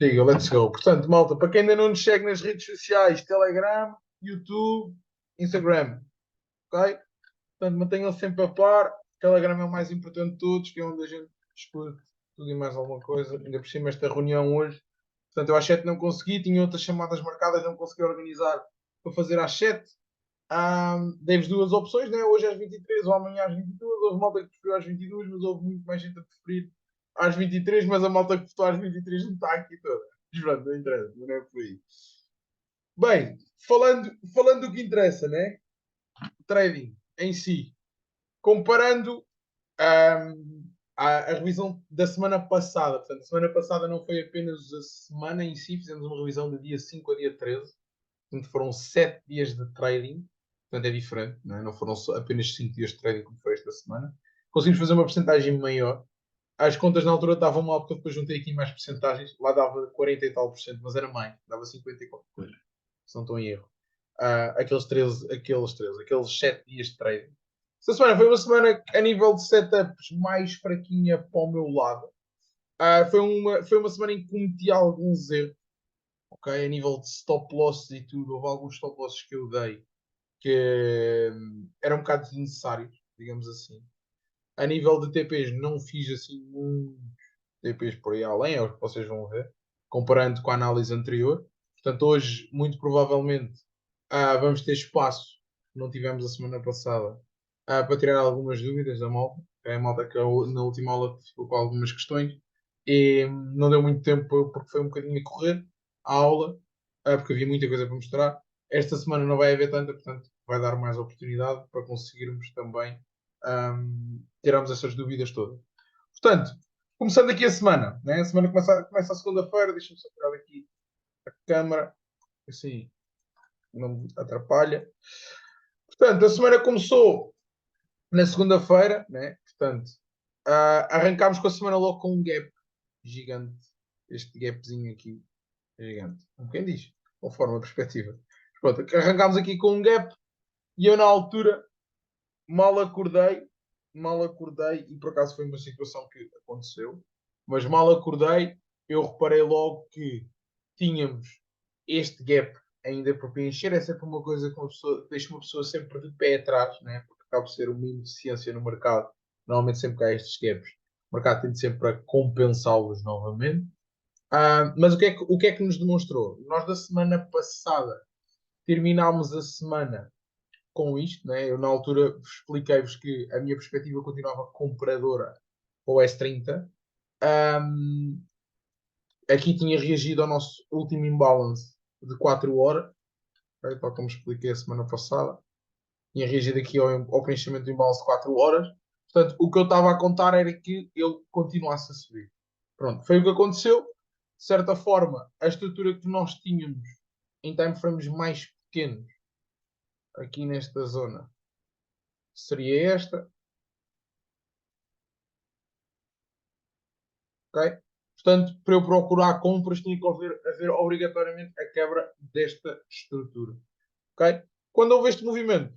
Diga, let's go. Portanto, malta, para quem ainda não nos segue nas redes sociais, Telegram, YouTube, Instagram, ok? Portanto, mantenham sempre a par. Telegram é o mais importante de todos, que é onde a gente discute tudo e mais alguma coisa. Ainda por cima, esta reunião hoje. Portanto, eu às 7 não consegui, tinha outras chamadas marcadas, não consegui organizar para fazer às 7. Dei-vos duas opções, né? Hoje às 23 ou amanhã às 22. Houve malta que preferiu às 22, mas houve muito mais gente a preferir às 23, mas a malta que votou às 23 não está aqui toda. Mas pronto, não interessa, não é por aí. Bem, falando do que interessa, né? Trading em si. Comparando a revisão da semana passada. Portanto, a semana passada não foi apenas a semana em si, fizemos uma revisão de dia 5 a dia 13. Portanto, foram 7 dias de trading. Portanto, é diferente, não é? Não foram apenas 5 dias de trading como foi esta semana. Conseguimos fazer uma porcentagem maior. As contas na altura estavam mal, porque eu depois juntei aqui mais porcentagens. Lá dava 40 e tal por cento, mas era mais. Dava 50 e qualquer coisa. Se não estou em erro. Aqueles 7 dias de trading. Esta semana foi uma semana a nível de setups mais fraquinha para o meu lado. Foi uma semana em que cometi alguns erros, ok? A nível de stop losses e tudo. Houve alguns stop losses que eu dei que eram um bocado desnecessários, digamos assim. A nível de TPs, não fiz assim muitos TPs por aí além, é o que vocês vão ver, comparando com a análise anterior. Portanto, hoje, muito provavelmente, vamos ter espaço, que não tivemos a semana passada, para tirar algumas dúvidas da malta. É a malta que na última aula ficou com algumas questões e não deu muito tempo porque foi um bocadinho a correr a aula, porque havia muita coisa para mostrar. Esta semana não vai haver tanta, portanto, vai dar mais oportunidade para conseguirmos também tirarmos essas dúvidas todas. Portanto, começando aqui a semana, né? A semana começa a segunda-feira, deixa-me só tirar aqui a câmara, assim não me atrapalha. Portanto, a semana começou na segunda-feira, né? Portanto, arrancámos com a semana logo com um gap gigante. Este gapzinho aqui é gigante. Como quem diz, conforme a perspectiva. Pronto, arrancámos aqui com um gap e eu na altura mal acordei, mal acordei, e por acaso foi uma situação que aconteceu, mas mal acordei, eu reparei logo que tínhamos este gap ainda por preencher. É sempre uma coisa que deixa uma pessoa sempre de pé atrás, né? Porque acaba de ser uma ineficiência no mercado. Normalmente sempre que há estes gaps, o mercado tende sempre a compensá-los novamente. Mas o que é que nos demonstrou? Nós da semana passada terminámos a semana com isto, né? Eu na altura expliquei-vos que a minha perspectiva continuava compradora para o S30. Um, Aqui tinha reagido ao nosso último imbalance de 4 horas, okay? Tal como expliquei a semana passada. Tinha reagido aqui ao preenchimento do imbalance de 4 horas. Portanto, o que eu estava a contar era que ele continuasse a subir. Pronto, foi o que aconteceu. De certa forma, a estrutura que nós tínhamos em timeframes mais pequenos, aqui nesta zona, seria esta. Ok? Portanto, para eu procurar compras, tinha que haver obrigatoriamente a quebra desta estrutura. Ok? Quando houve este movimento,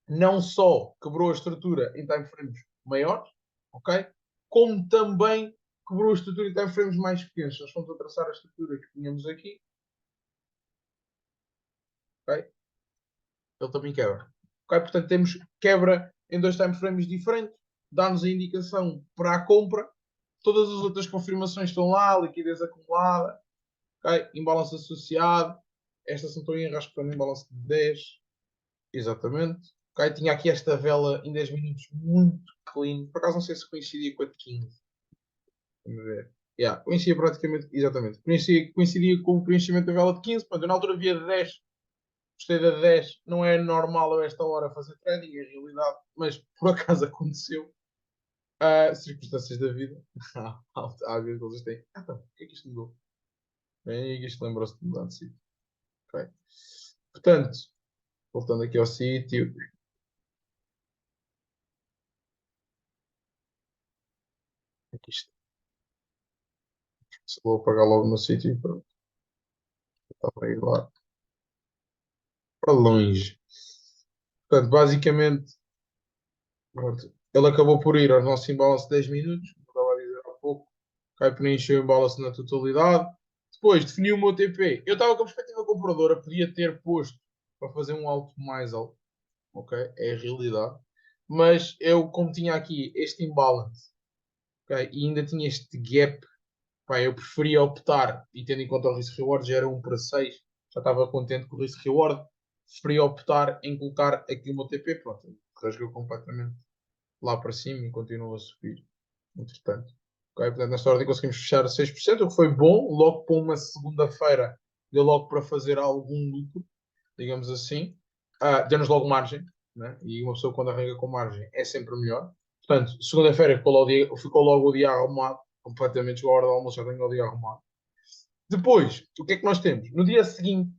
não só quebrou a estrutura em timeframes maiores, ok? Como também quebrou a estrutura em timeframes mais pequenos. Nós vamos a traçar a estrutura que tínhamos aqui, ok? Ele também quebra. Ok? Portanto, temos quebra em dois timeframes diferentes, dá-nos a indicação para a compra. Todas as outras confirmações estão lá, liquidez acumulada, okay? Imbalance associado. Esta, se não estou em erro, acho que foi um imbalance de 10. Exatamente. Okay? Tinha aqui esta vela em 10 minutos muito clean. Por acaso não sei se coincidia com a de 15. Vamos ver. Yeah, coincidia praticamente, exatamente. Coincidia com o preenchimento da vela de 15. Pronto, eu na altura via de 10. Gostei da 10. Não é normal eu esta hora fazer trading, é realidade. Mas por acaso aconteceu. Circunstâncias da vida. Há vezes vocês têm. Então, o que é que isto mudou? Bem, isto lembrou-se de mudar de sítio. Ok. Portanto, voltando aqui ao sítio. Aqui está. Se vou apagar logo no sítio e pronto. Está para ir lá para longe. Portanto, basicamente, pronto, ele acabou por ir ao nosso imbalance de 10 minutos, como estava a dizer há pouco. ok? Preencheu em balance na totalidade. Depois defini o meu TP. Eu estava com a perspectiva compradora, podia ter posto para fazer um alto mais alto, ok? É a realidade. Mas eu, como tinha aqui este imbalance, ok? E ainda tinha este gap, pá, eu preferia optar, e tendo em conta o risk reward, já era 1 para 6, já estava contente com o risk reward, preferia optar em colocar aqui o meu TP, pronto, rasgou completamente lá para cima e continua a subir, entretanto. Ok? Portanto, nesta ordem conseguimos fechar a 6%, o que foi bom, logo para uma segunda-feira, deu logo para fazer algum lucro, digamos assim. Deu-nos logo margem, né? E uma pessoa quando arranca com margem é sempre melhor. Portanto, segunda-feira ficou logo o dia arrumado, completamente, chegou a hora do almoço, já tenho o dia arrumado. Depois, o que é que nós temos? No dia seguinte,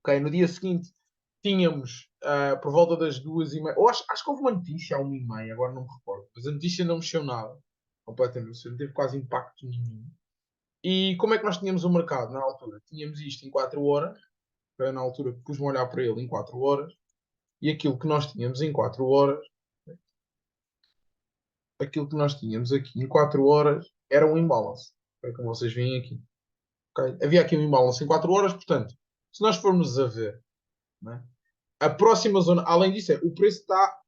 ok, no dia seguinte tínhamos por volta das 2h30, ou acho que houve uma notícia à 1h30, agora não me recordo, mas a notícia não mexeu nada, completamente, não teve quase impacto nenhum. E como é que nós tínhamos o mercado na altura? Tínhamos isto em 4 horas, na altura que pus-me a olhar para ele em 4 horas, e aquilo que nós tínhamos aqui em 4 horas era um imbalance, como vocês veem aqui. Okay? Havia aqui um imbalance em 4 horas, portanto, se nós formos a ver, né, a próxima zona, além disso, o preço está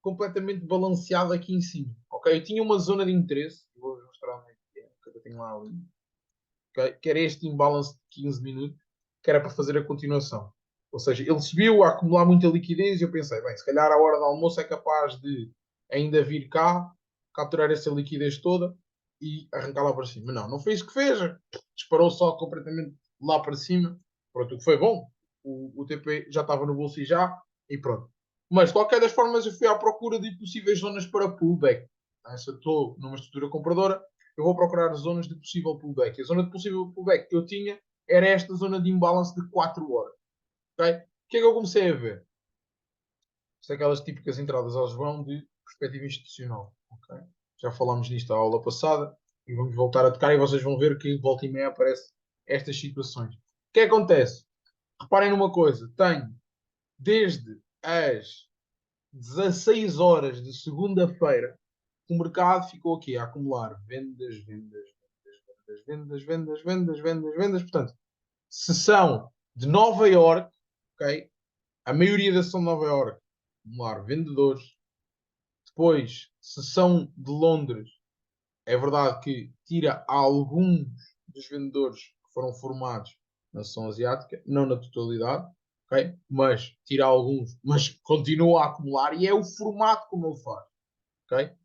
completamente balanceado aqui em cima. Okay? Eu tinha uma zona de interesse, vou mostrar onde é que é, que eu tenho lá ali, okay? Que era este imbalance de 15 minutos, que era para fazer a continuação. Ou seja, ele subiu a acumular muita liquidez e eu pensei, bem, se calhar a hora do almoço é capaz de ainda vir cá, capturar essa liquidez toda e arrancar lá para cima. Não foi isso que fez. Disparou só completamente lá para cima. Pronto, o que foi bom. O TP já estava no bolso e pronto. Mas, de qualquer das formas, eu fui à procura de possíveis zonas para pullback. Se eu estou numa estrutura compradora, eu vou procurar zonas de possível pullback. A zona de possível pullback que eu tinha era esta zona de imbalance de 4 horas. Okay? O que é que eu comecei a ver? Isto é aquelas típicas entradas ao João de perspectiva institucional. Okay? Já falámos nisto na aula passada e vamos voltar a tocar e vocês vão ver que volta e meia aparecem estas situações. O que acontece? Reparem numa coisa. Tenho desde as 16 horas de segunda-feira o mercado ficou aqui a acumular vendas, vendas, vendas, vendas, vendas, vendas, vendas, vendas. Portanto, sessão de Nova York, ok? A maioria da sessão de Nova York, acumular vendedores. Depois, sessão de Londres, é verdade que tira alguns dos vendedores que foram formados na sessão asiática, não na totalidade, ok? Mas tira alguns, mas continua a acumular e é o formato como ele faz, ok?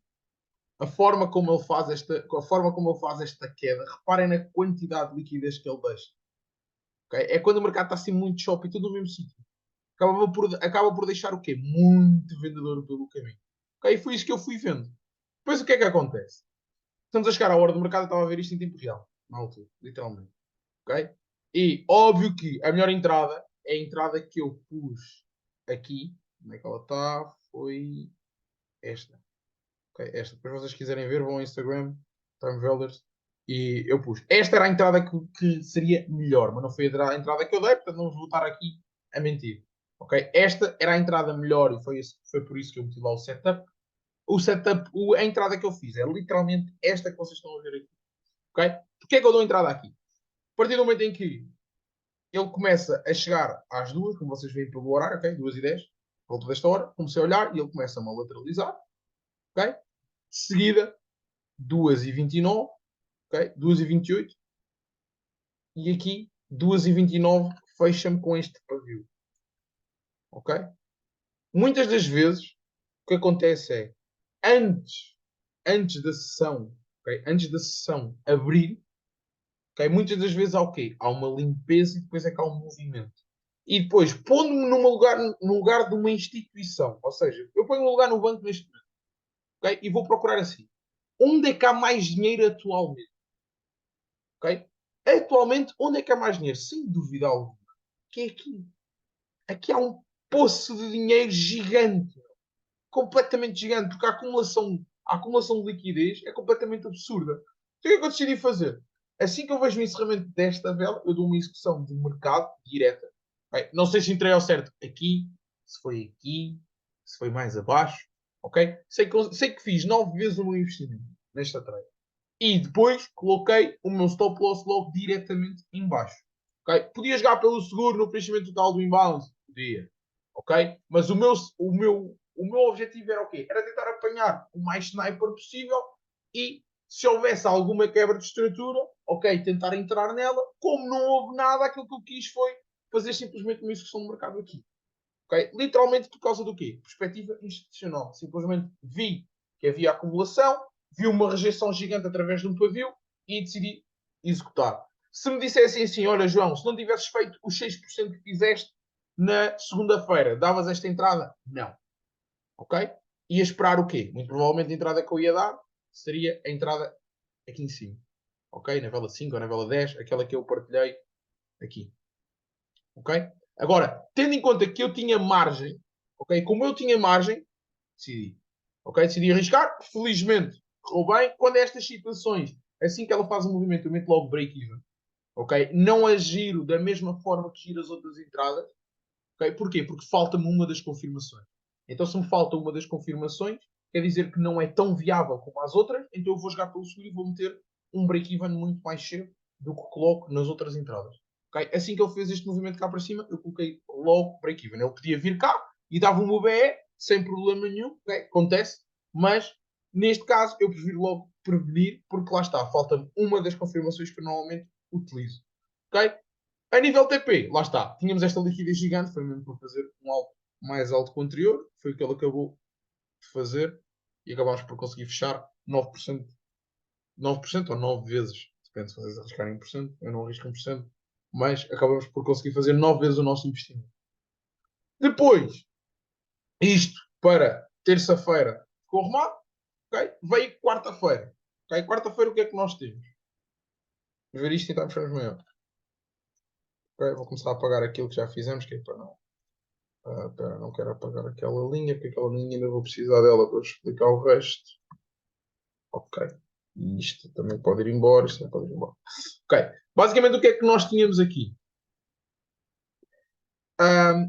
A forma como ele faz esta queda, reparem na quantidade de liquidez que ele deixa. Okay? É quando o mercado está assim muito shopping, tudo no mesmo sítio. Acaba por deixar o quê? Muito vendedor pelo caminho. Okay? Foi isso que eu fui vendo. Depois o que é que acontece? Estamos a chegar à hora do mercado, eu estava a ver isto em tempo real, na altura, literalmente. Okay? E óbvio que a melhor entrada é a entrada que eu pus aqui. Como é que ela está? Foi esta. Okay? Esta. Depois vocês quiserem ver, vão ao Instagram, Time Velders, e eu pus. Esta era a entrada que seria melhor, mas não foi a entrada que eu dei, portanto não vos vou estar aqui a mentir. Okay? Esta era a entrada melhor e foi por isso que eu meti lá o setup. A entrada que eu fiz é literalmente esta que vocês estão a ver aqui. Okay? Porquê é que eu dou a entrada aqui? A partir do momento em que ele começa a chegar às 2, como vocês veem pelo horário, ok? 2h10, volta desta hora, comecei a olhar e ele começa-me a lateralizar, ok? De seguida, 2h29, ok? 2h28 e aqui, 2h29, fecha-me com este pavio, ok? Muitas das vezes, o que acontece é, antes, antes da sessão, ok? Antes da sessão abrir, ok? Muitas das vezes há o quê? Há uma limpeza e depois é que há um movimento. E depois, pondo-me no lugar de uma instituição, ou seja, eu ponho um lugar no banco neste momento, ok? E vou procurar assim. Onde é que há mais dinheiro atualmente? Ok? Atualmente, onde é que há mais dinheiro? Sem dúvida alguma. Que é aqui. Aqui há um poço de dinheiro gigante. Completamente gigante. Porque a acumulação de liquidez é completamente absurda. Então, o que é que eu decidi fazer? Assim que eu vejo o encerramento desta vela, eu dou uma execução de mercado direta. Ok? Não sei se entrei ao certo aqui, se foi mais abaixo. Ok? Sei que fiz 9 vezes o meu investimento nesta trade. E depois coloquei o meu stop loss logo diretamente em baixo. Okay? Podia jogar pelo seguro no preenchimento total do imbalance? Podia. Ok? Mas o meu objetivo era o quê? Era tentar apanhar o mais sniper possível e se houvesse alguma quebra de estrutura, ok, tentar entrar nela. Como não houve nada, aquilo que eu quis foi fazer simplesmente uma execução de mercado aqui. Okay? Literalmente por causa do quê? Perspectiva institucional. Simplesmente vi que havia acumulação, vi uma rejeição gigante através de um pavio e decidi executar. Se me dissessem assim, olha João, se não tivesses feito os 6% que fizeste na segunda-feira, davas esta entrada? Não. Ok? Ia esperar o quê? Muito provavelmente a entrada que eu ia dar seria a entrada aqui em cima. Ok? Na vela 5 ou na vela 10, aquela que eu partilhei aqui. Ok? Agora, tendo em conta que eu tinha margem, ok? Como eu tinha margem, decidi. Ok? Decidi arriscar. Felizmente, correu bem. Quando é estas situações, assim que ela faz o movimento, eu meto logo break-even. Ok? Não a giro da mesma forma que giro as outras entradas. Ok? Porquê? Porque falta-me uma das confirmações. Então, se me falta uma das confirmações, quer dizer que não é tão viável como as outras, então eu vou jogar pelo seguro e vou meter um break-even muito mais cedo do que coloco nas outras entradas. Okay? Assim que ele fez este movimento cá para cima, eu coloquei logo break-even. Ele podia vir cá e dava um BE sem problema nenhum, okay? Acontece, mas neste caso eu prefiro logo prevenir, porque lá está, falta uma das confirmações que eu normalmente utilizo. Okay? A nível TP, lá está, tínhamos esta liquidez gigante, foi mesmo para fazer um alto mais alto que o anterior, foi o que ele acabou de fazer e acabámos por conseguir fechar 9%, 9% ou 9 vezes, depende se vocês arriscarem 1%, eu não arrisco 1%, mas acabamos por conseguir fazer 9 vezes o nosso investimento. Depois, isto para terça-feira ficou arrumado, okay? Veio quarta-feira. Okay? Quarta-feira o que é que nós temos? Vamos ver isto e então fechamos maior. Okay? Vou começar a apagar aquilo que já fizemos, que é para não. Pera, não quero apagar aquela linha, porque aquela linha ainda vou precisar dela para explicar o resto. Ok. E isto também pode ir embora, isto também pode ir embora. Ok. Basicamente o que é que nós tínhamos aqui?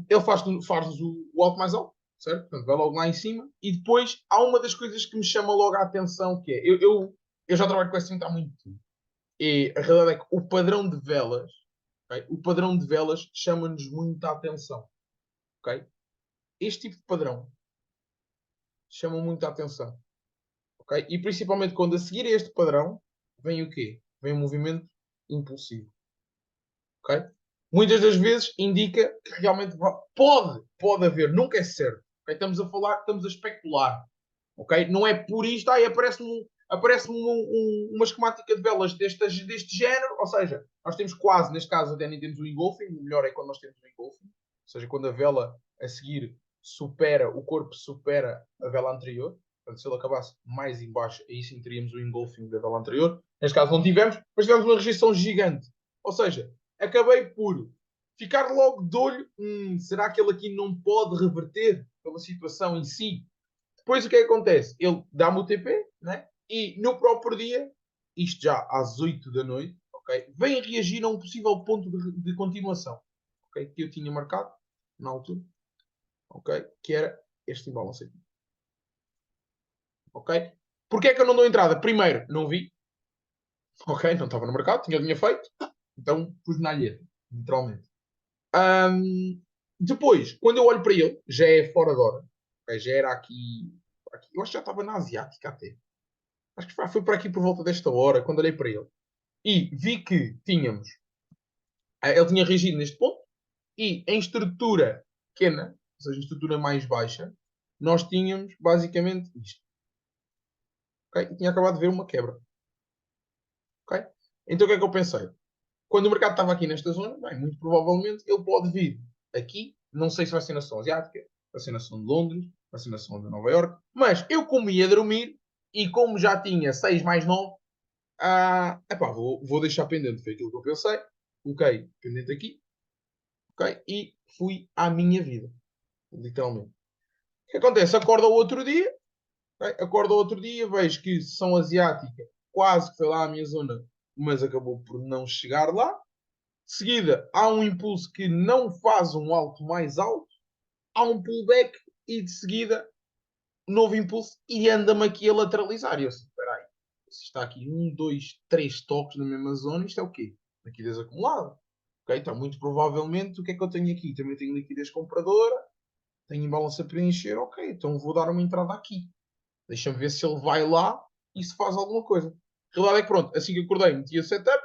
Ele faz o alto mais alto, certo? Portanto, vai logo lá em cima. E depois há uma das coisas que me chama logo a atenção, que é, eu já trabalho com esse há muito tempo. E a realidade é que o padrão de velas, okay? O padrão de velas chama-nos muita atenção. Okay? Este tipo de padrão chama muita atenção. Okay? E principalmente quando a seguir a este padrão vem o quê? Vem um movimento impulsivo. Okay? Muitas das vezes indica que realmente pode haver, nunca é certo. Okay? Estamos a falar, estamos a especular. Okay? Não é por isto, aí aparece uma esquemática de velas deste género, ou seja, nós temos quase, neste caso até nem temos o engolfing, o melhor é quando nós temos o engolfing, ou seja, quando a vela a seguir o corpo supera a vela anterior. Portanto, se ele acabasse mais em baixo, aí sim teríamos o engolfing da vela anterior. Neste caso não tivemos, mas tivemos uma rejeição gigante. Ou seja, acabei por ficar logo de olho, será que ele aqui não pode reverter pela situação em si? Depois o que é que acontece? Ele dá-me o TP, né? E no próprio dia, isto já às 8 da noite, okay, vem reagir a um possível ponto de continuação, okay, que eu tinha marcado na altura, okay, que era este imbalance aqui. Ok? Porquê é que eu não dou entrada? Primeiro, não vi, ok? Não estava no mercado, tinha feito, então pus na alheira, literalmente. Depois, quando eu olho para ele, já é fora de hora, okay? Já era aqui, eu acho que já estava na Asiática até. Acho que foi por aqui por volta desta hora, quando olhei para ele. E vi que tínhamos. Ele tinha reagido neste ponto. E em estrutura pequena, ou seja, em estrutura mais baixa, nós tínhamos basicamente isto. Okay? E tinha acabado de ver uma quebra. Okay? Então o que é que eu pensei? Quando o mercado estava aqui nesta zona, bem, muito provavelmente ele pode vir aqui. Não sei se vai ser nação asiática, vai ser nação de Londres, vai ser nação de Nova York. Mas eu, como ia dormir e como já tinha 6 mais 9, epá, vou deixar pendente. Foi aquilo que eu pensei. Coloquei pendente aqui, ok? E fui à minha vida, literalmente. O que acontece? Acordo ao outro dia, okay? Acordo ao outro dia, vejo que são asiática, quase que foi lá à minha zona, mas acabou por não chegar lá. De seguida, há um impulso que não faz um alto mais alto, há um pullback e de seguida, novo impulso e anda-me aqui a lateralizar. E eu assim, espera aí. se está aqui 1, 2, 3 toques na mesma zona, isto é o quê? Liquidez acumulada. Ok? Então, muito provavelmente, o que é que eu tenho aqui? Também tenho liquidez compradora, tenho imbalance a preencher, ok, então vou dar uma entrada aqui. Deixa-me ver se ele vai lá e se faz alguma coisa. A realidade é que, pronto, assim que acordei, meti o setup,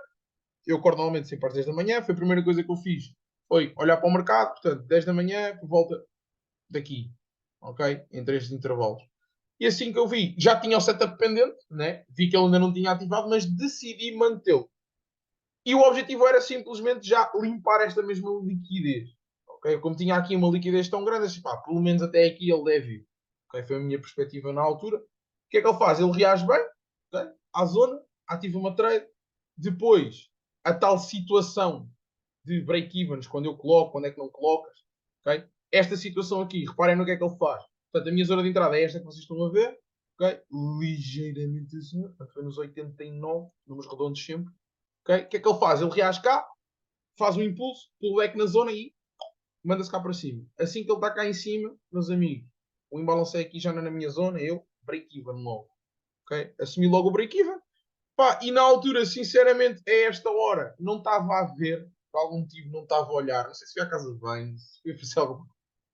eu acordo normalmente sempre às 10 da manhã, foi a primeira coisa que eu fiz, foi olhar para o mercado, portanto, 10 da manhã, por volta daqui, ok? Entre estes intervalos. E assim que eu vi, já tinha o setup pendente, né? Vi que ele ainda não tinha ativado, mas decidi mantê-lo. E o objetivo era simplesmente já limpar esta mesma liquidez. Okay? Como tinha aqui uma liquidez tão grande, assim, pá, pelo menos até aqui ele deve ir. Okay? Foi a minha perspectiva na altura. O que é que ele faz? Ele reage bem, okay? À zona, ativa uma trade. Depois, a tal situação de break-evens, quando eu coloco, quando é que não colocas. Okay? Esta situação aqui, reparem no que é que ele faz. Portanto, a minha zona de entrada é esta que vocês estão a ver. Okay? Ligeiramente acima. Portanto, foi nos 89, números redondos sempre. Okay? O que é que ele faz? Ele reage cá, faz um impulso, pullback na zona e manda-se cá para cima. Assim que ele está cá em cima, meus amigos, o imbalance é aqui já na minha zona, eu break-even logo. Okay? Assumi logo o break-even. Pá, e na altura, sinceramente, a esta hora, não estava a ver, por algum motivo não estava a olhar. Não sei se fui à casa de banho, se fui fazer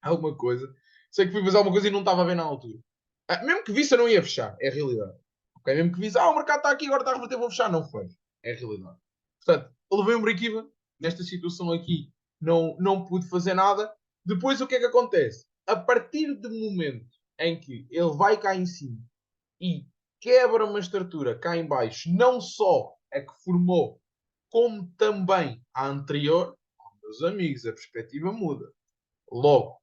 alguma coisa. Sei que fui fazer alguma coisa e não estava a ver na altura. Mesmo que visse, eu não ia fechar. É a realidade. Okay? Mesmo que visse, o mercado está aqui, agora está a rebater, vou fechar. Não foi. É a realidade. Portanto, eu levei um break-even. Nesta situação aqui, não pude fazer nada. Depois, o que é que acontece? A partir do momento em que ele vai cá em cima e quebra uma estrutura cá em baixo, não só a que formou, como também a anterior, meus amigos, a perspectiva muda. Logo,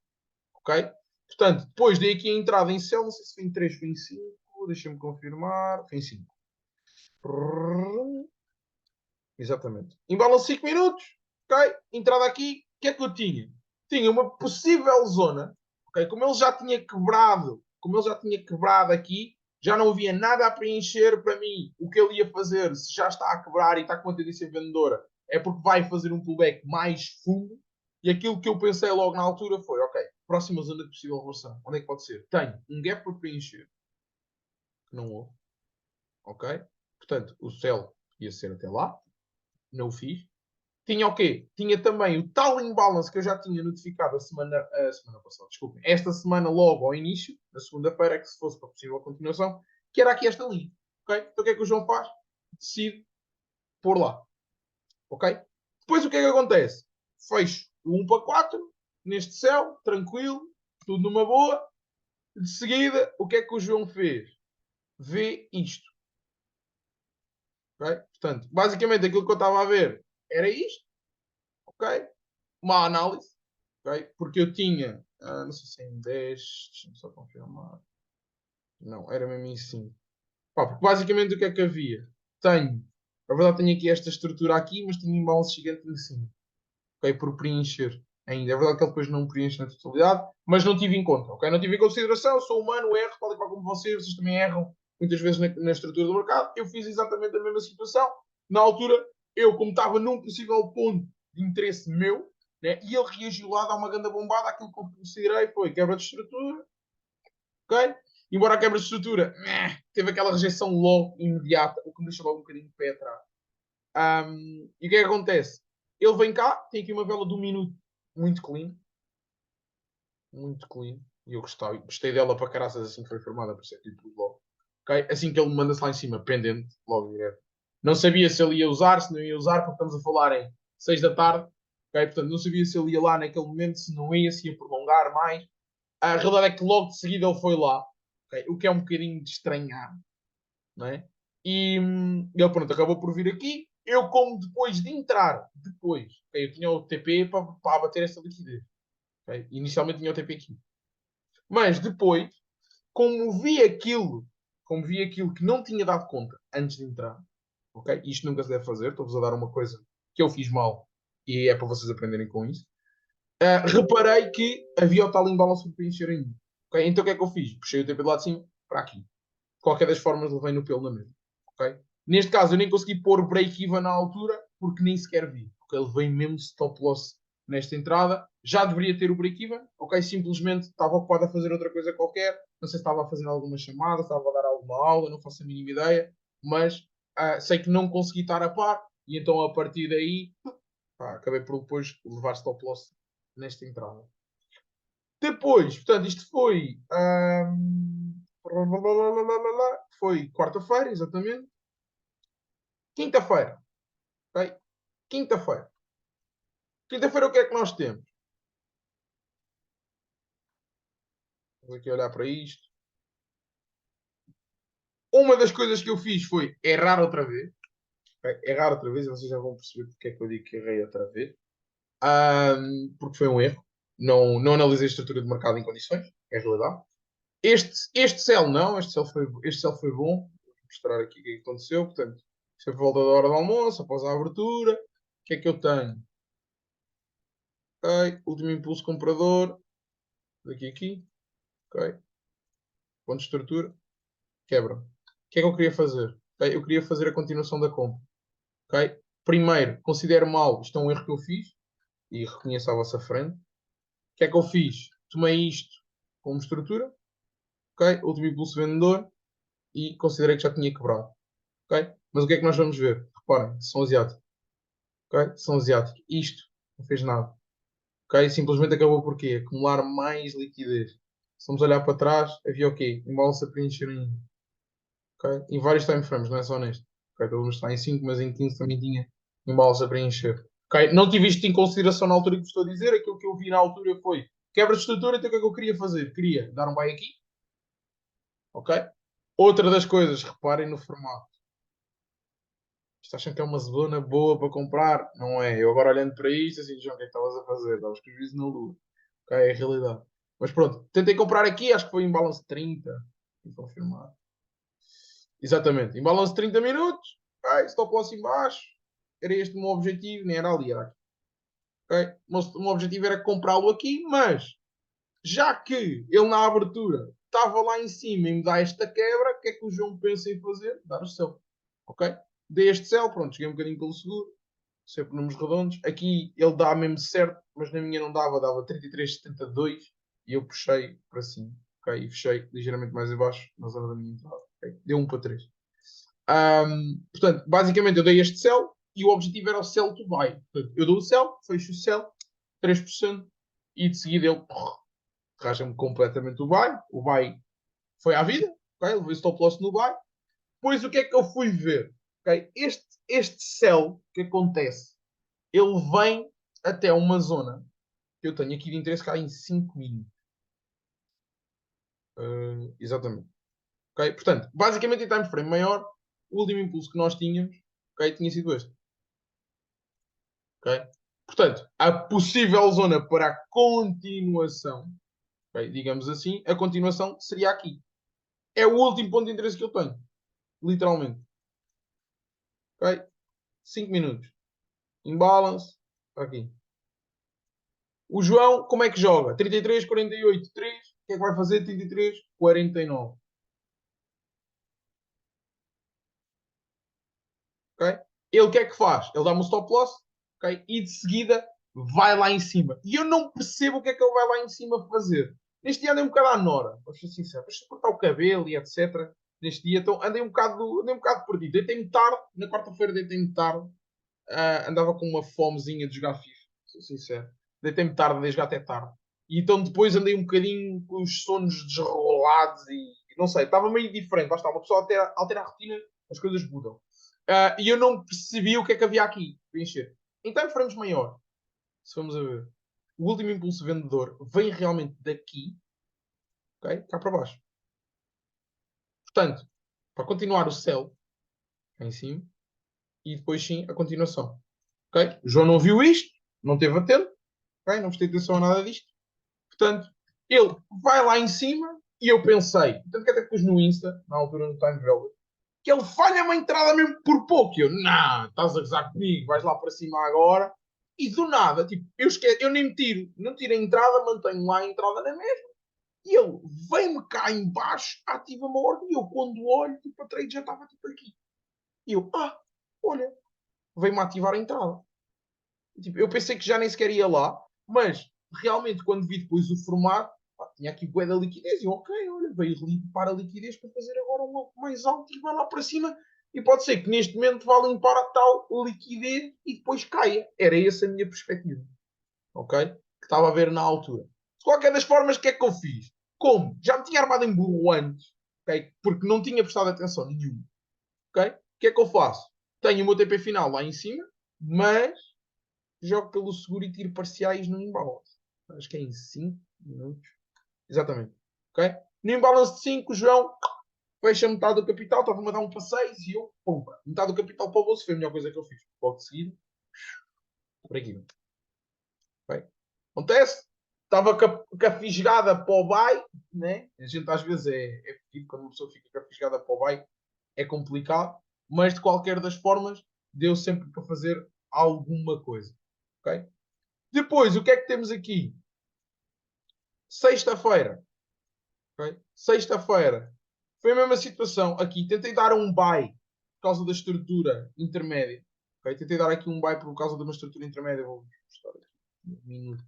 ok? Portanto, depois dei aqui a entrada em sell, não sei se foi em 3, foi em 5, deixa-me confirmar, foi em 5. Exatamente. Embalam 5 minutos, ok? Entrada aqui, o que é que eu tinha? Tinha uma possível zona, ok? Como ele já tinha quebrado aqui, já não havia nada a preencher para mim. O que ele ia fazer, se já está a quebrar e está com uma tendência vendedora, é porque vai fazer um pullback mais fundo. E aquilo que eu pensei logo na altura foi, ok, próxima zona de possível reversão. Onde é que pode ser? Tenho um gap para preencher, que não houve, ok? Portanto, o sell ia ser até lá, não o fiz. Tinha o quê? Tinha também o tal imbalance que eu já tinha notificado a semana passada, desculpem, esta semana logo ao início, na segunda-feira, que se fosse para possível continuação, que era aqui esta linha. Ok? Então o que é que o João faz? Decide pôr lá. Ok? Depois o que é que acontece? Fecho o 1 para 4, neste céu, tranquilo, tudo numa boa. De seguida, o que é que o João fez? Vê isto. Ok? Portanto, basicamente aquilo que eu estava a ver era isto. Ok? Uma análise, okay? Porque eu tinha, não sei se é em 10, deixa-me só confirmar. Não, era mesmo em 5. Pá, porque basicamente o que é que havia? Tenho, na verdade tenho aqui esta estrutura aqui, mas tenho um balance gigante em cima, ok? Por preencher ainda. É verdade que ele depois não preenche na totalidade, mas não tive em conta, ok? Não tive em consideração, sou humano, erro, tal e qual como vocês também erram muitas vezes na estrutura do mercado. Eu fiz exatamente a mesma situação. Na altura, eu, como estava num possível ponto de interesse meu, né? E ele reagiu lá, dá uma grande bombada. Aquilo que eu considerei foi quebra de estrutura, ok? Embora a quebra de estrutura teve aquela rejeição logo, imediata, o que me deixou logo um bocadinho de pé atrás. E o que é que acontece? Ele vem cá, tem aqui uma vela de 1 minuto, muito clean, muito clean. E eu gostei dela para caraças assim que foi formada, por isso é que tudo logo. Okay? Assim que ele me manda-se lá em cima, pendente, logo direto. Não sabia se ele ia usar, se não ia usar, porque estamos a falar em 6 da tarde. Okay? Portanto, não sabia se ele ia lá naquele momento, se não ia, se ia prolongar mais. A realidade é que logo de seguida ele foi lá. Okay? O que é um bocadinho de estranhar. Não é? E ele, pronto, acabou por vir aqui. Eu, como depois de entrar, okay? Eu tinha o TP para abater essa liquidez. Okay? Inicialmente tinha o TP aqui. Mas depois, como vi aquilo, como vi aquilo que não tinha dado conta antes de entrar, ok? Isto nunca se deve fazer, estou-vos a dar uma coisa que eu fiz mal e é para vocês aprenderem com isso. Reparei que havia o tal imbalance para preencher ainda. Okay? Então o que é que eu fiz? Puxei o TP de lá de cima para aqui. De qualquer das formas, levei no pelo na mesma. Okay? Neste caso, eu nem consegui pôr break-even na altura porque nem sequer vi. Okay? Ele veio mesmo stop loss nesta entrada. Já deveria ter o break-even. Okay? Simplesmente estava ocupado a fazer outra coisa qualquer. Não sei se estava a fazer alguma chamada, se estava a dar alguma aula, não faço a mínima ideia. mas sei que não consegui estar a par, e então a partir daí acabei por depois levar stop loss nesta entrada. Depois, portanto, isto foi. Foi quarta-feira, exatamente. Quinta-feira. Ok? Quinta-feira. Quinta-feira, o que é que nós temos? Vamos aqui olhar para isto. Uma das coisas que eu fiz foi errar outra vez. Ok? Errar outra vez, e vocês já vão perceber porque é que eu digo que errei outra vez. Porque foi um erro. Não analisei a estrutura de mercado em condições, é a realidade. Este sell não, este sell foi bom. Vou mostrar aqui o que aconteceu. Portanto, isto é por volta da hora do almoço, após a abertura. O que é que eu tenho? Ok, último impulso comprador. Daqui aqui. Ok. Ponto de estrutura. Quebra. O que é que eu queria fazer? Ok, eu queria fazer a continuação da compra. Ok? Primeiro, considero mal, isto é um erro que eu fiz e reconheço à vossa frente. O que é que eu fiz? Tomei isto como estrutura. Ok? Último impulso vendedor e considerei que já tinha quebrado. Ok? Mas o que é que nós vamos ver? Reparem, são asiáticos. Ok? São asiáticos. Isto não fez nada. Ok? Simplesmente acabou por quê? Acumular mais liquidez. Se vamos olhar para trás, havia o quê? Imbalanço a preencher ainda. Ok? Em vários time frames, não é só neste. Ok? Pelo menos está em 5, mas em 15 também tinha imbalanço a preencher. Ok? Não tive isto em consideração na altura que vos estou a dizer. Aquilo que eu vi na altura foi quebra de estrutura. Então o que é que eu queria fazer? Queria dar um buy aqui. Ok? Outra das coisas, reparem no formato. Isto acham que é uma zona boa para comprar? Não é. Eu agora olhando para isto, assim, João, o que é que estavas a fazer? Estavas com o juízo na lua. Ok, é a realidade. Mas pronto, tentei comprar aqui, acho que foi em balance 30. Vou confirmar. Exatamente, em balance 30 minutos. Ok, stop loss em baixo. Era este o meu objetivo, nem era ali, era aqui. Ok? O meu objetivo era comprá-lo aqui, mas já que ele na abertura estava lá em cima e me dá esta quebra, o que é que o João pensa em fazer? Dar o sell. Ok? Dei este sell, pronto, cheguei um bocadinho pelo seguro, sempre números redondos. Aqui ele dá mesmo certo, mas na minha não dava, dava 33,72 e eu puxei para cima. Ok? E fechei ligeiramente mais abaixo na zona da minha entrada. Okay? Deu 1 para 3. Portanto, basicamente eu dei este sell e o objetivo era o sell to buy. Portanto, eu dou o sell, fecho o sell, 3% e de seguida ele raja-me completamente o buy. O buy foi à vida, ok? Levei stop loss no buy. Depois o que é que eu fui ver? Okay? Este sell que acontece, ele vem até uma zona que eu tenho aqui de interesse cá em 5 minutos. Exatamente. Okay? Portanto, basicamente em time frame maior, o último impulso que nós tínhamos, okay, tinha sido este. Okay? Portanto, a possível zona para a continuação, okay, digamos assim, a continuação seria aqui. É o último ponto de interesse que eu tenho. Literalmente. Ok? 5 minutos. Imbalance. Aqui. O João, como é que joga? 33, 48, 3. O que é que vai fazer? 33, 49. Ok? Ele o que é que faz? Ele dá-me um stop loss. Ok? E de seguida vai lá em cima. E eu não percebo o que é que ele vai lá em cima fazer. Neste dia andei um bocado à Nora. Vou ser sincero. Deixa eu cortar o cabelo e etc. Neste dia, então andei um bocado perdido. Deitei-me tarde. Na quarta-feira deitei-me tarde. Andava com uma fomezinha de jogar FIFA, sou sincero. Deitei-me tarde, andei a jogar até tarde. E então depois andei um bocadinho com os sonos desregulados e não sei, estava meio diferente. Lá está, uma pessoa altera a rotina, as coisas mudam. E eu não percebi o que é que havia aqui para encher. Então, em frames maior, se vamos a ver, o último impulso vendedor vem realmente daqui, ok? Cá para baixo. Portanto, para continuar o sell, cá em cima, e depois sim a continuação. Ok? O João não viu isto, não teve atento, okay? Não prestei atenção a nada disto. Portanto, ele vai lá em cima e eu pensei, tanto que até pus no Insta, na altura no Time Velvet, que ele falha uma entrada mesmo por pouco. E eu, não, estás a gozar comigo, vais lá para cima agora. E do nada, tipo, eu nem me tiro, não tiro a entrada, mantenho lá a entrada na mesma. E ele vem-me cá embaixo, ativa uma ordem, e eu quando olho, tipo, a trade já estava tipo aqui. E eu, olha, veio-me ativar a entrada. Tipo, eu pensei que já nem sequer ia lá, mas realmente quando vi depois o formato, tinha aqui bué da liquidez. E eu, ok, olha, veio limpar a liquidez para fazer agora um algo mais alto e vai lá para cima e pode ser que neste momento vá limpar a tal liquidez e depois caia. Era essa a minha perspectiva. Ok? Que estava a ver na altura. De qualquer das formas, o que é que eu fiz? Como? Já me tinha armado em burro antes, ok? Porque não tinha prestado atenção nenhuma. Ok? O que é que eu faço? Tenho o meu TP final lá em cima, mas jogo pelo seguro e tiro parciais no imbalance. Acho que é em 5 minutos. Exatamente. Ok? No imbalance de 5, o João fecha metade do capital, estava-me a dar um para 6 e eu, pumba, metade do capital para o bolso. Foi a melhor coisa que eu fiz. Logo de seguida, por aqui. Okay? Acontece? Estava cafisgada para o buy, né? A gente às vezes é pedido quando uma pessoa fica cafisgada para o buy, é complicado, mas de qualquer das formas, deu sempre para fazer alguma coisa. Ok? Depois, o que é que temos aqui? Sexta-feira. Okay? Sexta-feira. Foi a mesma situação. Aqui tentei dar um buy por causa da estrutura intermédia. Okay? Tentei dar aqui um buy por causa de uma estrutura intermédia. Vou mostrar aqui um minuto.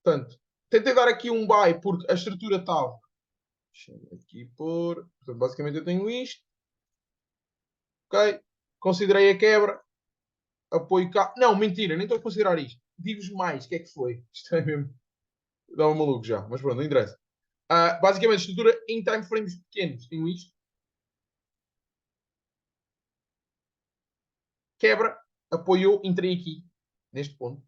Portanto, tentei dar aqui um buy porque a estrutura estava. Deixa-me aqui pôr. Portanto, basicamente eu tenho isto. Ok? Considerei a quebra. Apoio cá. Não, mentira, nem estou a considerar isto. Digo-vos mais, o que é que foi? Isto é mesmo. Dá-me maluco já, mas pronto, não interessa. Basicamente, estrutura em time frames pequenos. Tenho isto. Quebra, apoiou, entrei aqui, neste ponto.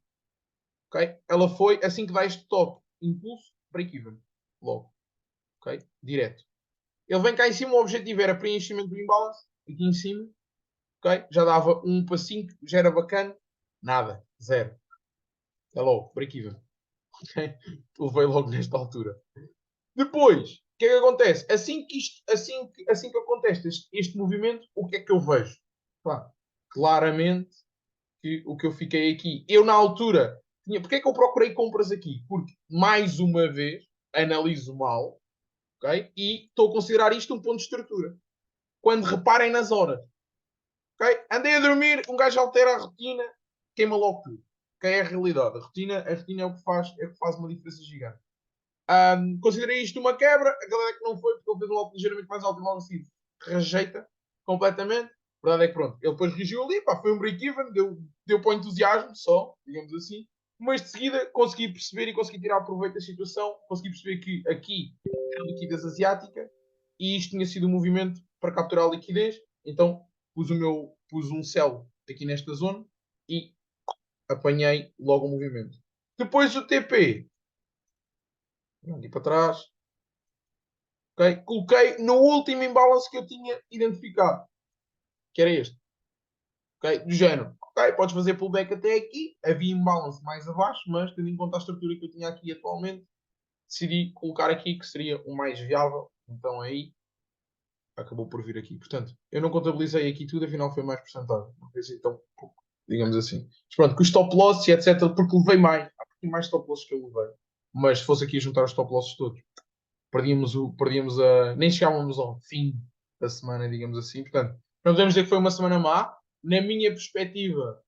Ok? Ela foi, assim que dá este toque, impulso, break-even. Logo. Ok? Direto. Ele vem cá em cima, o objetivo era preenchimento do imbalance. Aqui em cima. Ok? Já dava 1 para 5, já era bacana. Nada. Zero. É logo, break-even. Ok? Levei logo nesta altura. Depois, o que é que acontece? Assim que acontece este movimento, o que é que eu vejo? Pá, claramente que o que eu fiquei aqui, eu na altura, porque é que eu procurei compras aqui? Porque, mais uma vez, analiso mal, ok? E estou a considerar isto um ponto de estrutura. Quando reparem nas horas, ok? Andei a dormir, um gajo altera a rotina, queima logo tudo. Que é a realidade. A rotina é o que faz uma diferença gigante. Considerei isto uma quebra, a galera que não foi, porque ele fez um alto ligeiramente mais alto e logo assim rejeita completamente. A verdade é que pronto, ele depois reagiu ali, pá, foi um break-even, deu para o entusiasmo só, digamos assim, mas de seguida consegui perceber e consegui tirar proveito da situação, consegui perceber que aqui era liquidez asiática e isto tinha sido um movimento para capturar a liquidez, então pus um sell aqui nesta zona e apanhei logo o movimento. Depois o TP, aqui para trás, okay? Coloquei no último imbalance que eu tinha identificado, que era este. Okay? Do género. Ok, podes fazer pullback até aqui. Havia imbalance mais abaixo, mas tendo em conta a estrutura que eu tinha aqui atualmente, decidi colocar aqui que seria o mais viável. Então aí acabou por vir aqui. Portanto, eu não contabilizei aqui tudo, afinal foi mais porcentagem. Não fez assim tão pouco, digamos assim. Mas pronto, com os stop loss e etc., porque levei mais. Há pouquinho mais stop losses que eu levei. Mas se fosse aqui a juntar os stop losses todos, perdíamos a. Nem chegávamos ao fim da semana, digamos assim. Portanto, não podemos dizer que foi uma semana má. Na minha perspectiva,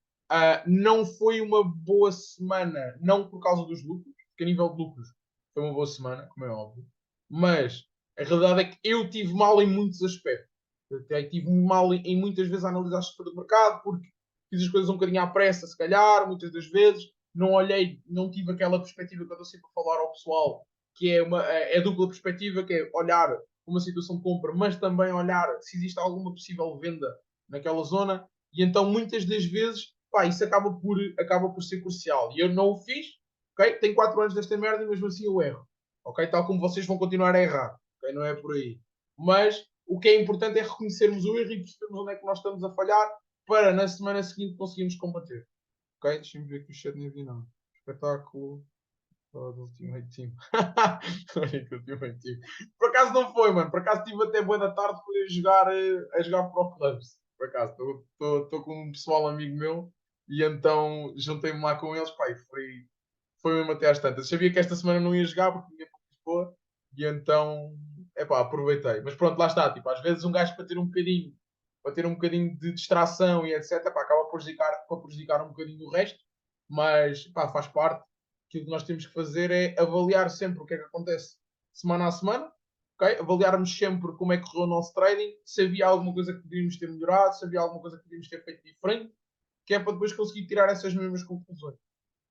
não foi uma boa semana, não por causa dos lucros, porque a nível de lucros foi uma boa semana, como é óbvio. Mas a realidade é que eu tive mal em muitos aspectos. Eu até tive mal em muitas vezes a analisar a estrutura do mercado, porque fiz as coisas um bocadinho à pressa, se calhar, muitas das vezes. Não olhei, não tive aquela perspectiva que eu estou sempre a falar ao pessoal, que é dupla perspectiva, que é olhar uma situação de compra, mas também olhar se existe alguma possível venda naquela zona. E então, muitas das vezes, pá, isso acaba por ser crucial. E eu não o fiz, ok? Tenho 4 anos desta merda e mesmo assim eu erro, ok? Tal como vocês vão continuar a errar, ok? Não é por aí. Mas o que é importante é reconhecermos o erro e percebermos onde é que nós estamos a falhar para na semana seguinte conseguirmos combater. Ok? Deixa-me ver aqui o chat, nem vi não. Espetáculo. Do Ultimate Team. Ultimate Team. Por acaso não foi, mano. Por acaso estive até boa da tarde para a jogar Pro Clubs. Por acaso, estou com um pessoal amigo meu e então juntei-me lá com eles. Pá, e foi mesmo até às tantas. Sabia que esta semana não ia jogar porque ia para Lisboa e então, aproveitei. Mas pronto, lá está. Tipo, às vezes um gajo para ter um bocadinho de distração e etc, pá, acaba por prejudicar um bocadinho o resto, mas pá, faz parte. Aquilo que nós temos que fazer é avaliar sempre o que é que acontece semana a semana, ok? Avaliarmos sempre como é que correu o nosso trading, se havia alguma coisa que podíamos ter melhorado, se havia alguma coisa que podíamos ter feito diferente, que é para depois conseguir tirar essas mesmas conclusões,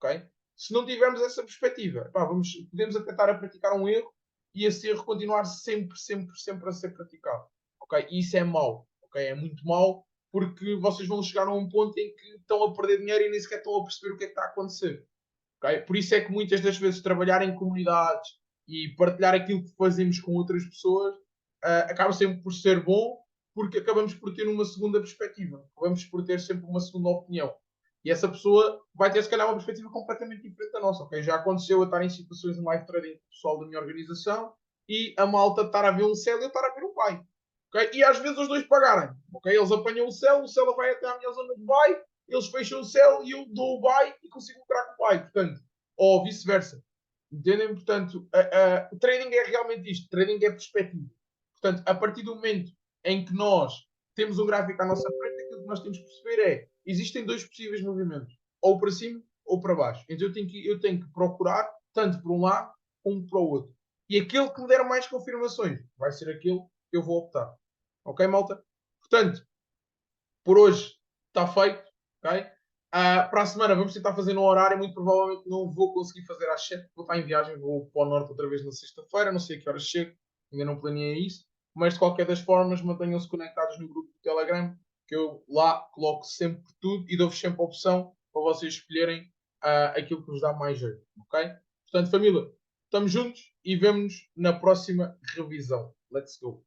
ok? Se não tivermos essa perspectiva, pá, podemos até estar a praticar um erro e esse erro continuar sempre, sempre, sempre a ser praticado, ok? E isso é mau, ok? É muito mau porque vocês vão chegar a um ponto em que estão a perder dinheiro e nem sequer estão a perceber o que é que está a acontecer. Okay? Por isso é que muitas das vezes trabalhar em comunidades e partilhar aquilo que fazemos com outras pessoas acaba sempre por ser bom, porque acabamos por ter uma segunda perspectiva, acabamos por ter sempre uma segunda opinião. E essa pessoa vai ter, se calhar, uma perspectiva completamente diferente da nossa. Okay? Já aconteceu eu estar em situações de live trading com o pessoal da minha organização e a malta estar a ver um sell e eu estar a ver um buy. Okay? E às vezes os dois pagarem. Okay? Eles apanham o sell vai até à minha zona de buy, eles fecham o sell e eu dou o buy e consigo lucrar com o buy. Portanto, ou vice-versa. Entendem? Portanto, o trading é realmente isto. Trading é perspectiva. Portanto, a partir do momento em que nós temos um gráfico à nossa frente, aquilo que nós temos que perceber é existem dois possíveis movimentos, ou para cima ou para baixo. Então eu tenho que procurar tanto para um lado como para o outro. E aquele que me der mais confirmações vai ser aquele que eu vou optar. Ok, malta? Portanto, por hoje está feito. Ok? Para a semana vamos tentar fazer no horário. Muito provavelmente não vou conseguir fazer às 7. Vou estar em viagem. Vou para o norte outra vez na sexta-feira. Não sei a que horas chego. Ainda não planeei isso. Mas de qualquer das formas, mantenham-se conectados no grupo do Telegram. Que eu lá coloco sempre tudo e dou-vos sempre a opção para vocês escolherem aquilo que vos dá mais jeito. Ok? Portanto, família, estamos juntos e vemo-nos na próxima revisão. Let's go!